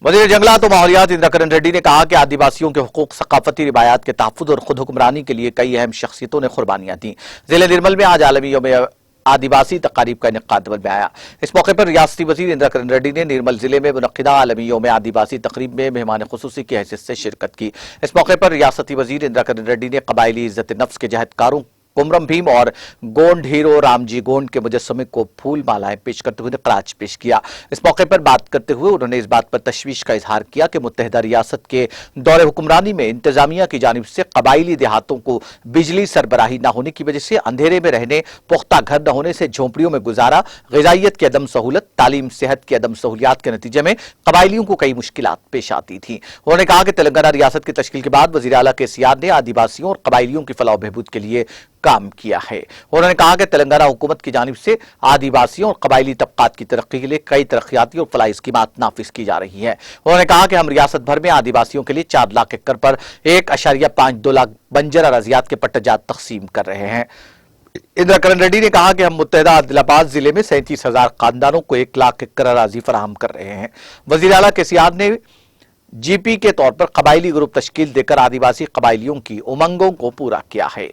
वज़ीर जंगलात और माहौलियात इंदिरा किरण रेड्डी ने कहा कि आदिवासियों के हुकूक, सकाफती रिवायात के तहफ़्फ़ुज़ और खुद हुक्मरानी के लिए कई अहम शख्सियतों ने कुर्बानियां दी। ज़िले निर्मल में आज आलमी यौम आदिवासी तकारीब का इनेकाद अमल में आया। इस मौके पर रियासती वज़ीर इंदिरा किरण रेड्डी ने निर्मल जिले में मुनक्किदा आलमी यौम आदिवासी तकरीब में मेहमान खुसूसी की हैसियत से शिरकत की। इस मौके पर रियासती वज़ीर इंदिरा किरण रेड्डी ने कबायली इज्जत नफ्स के जहदकारों कुमरम भीम और गोंड हीरो रामजी गोंड के मुजस्समे को फूल मालाएं पेश करते हुए खराज पेश किया। इस मौके पर बात करते हुए उन्होंने इस बात पर तशवीश का इजहार किया कि मुत्तहिदा रियासत के दौरे हुक्मरानी में इंतजामिया की जानिब से कबायली देहातों को बिजली सरबराही न होने की वजह से अंधेरे में रहने, पुख्ता घर न होने से झोंपड़ियों में गुजारा, ग़िज़ाइयत की अदम सहूलत, तालीम सेहत की अदम सहूलियात के नतीजे में कबायलियों को कई मुश्किलात पेश आती थी। उन्होंने कहा कि तेलंगाना रियासत की तश्कील के बाद वज़ीर आला KCR ने आदिवासियों और कबायलियों की फलाह बहबूद के लिए काम किया है। उन्होंने कहा कि तेलंगाना हुकूमत की जानिब से आदिवासियों और कबायली तबकात की तरक्की के लिए कई तरक्याती और फलाही स्कीमात नाफिज की जा रही हैं। उन्होंने कहा कि हम रियासत भर में आदिवासियों के लिए 4 लाख एकड़ पर 1.52 लाख बंजर अराज़ियात के पट्टाजात तकसीम कर रहे हैं। इंदिरा किरण रेड्डी ने कहा कि हम मुत्तहिदा आदिलाबाद जिले में 37,000 खानदानों को 1 लाख एकड़ अराजी फराहम कर रहे हैं। वज़ीर आला KCR ने GP के तौर पर कबायली ग्रुप तश्कील देकर आदिवासी कबायलियों की उमंगों को पूरा किया है।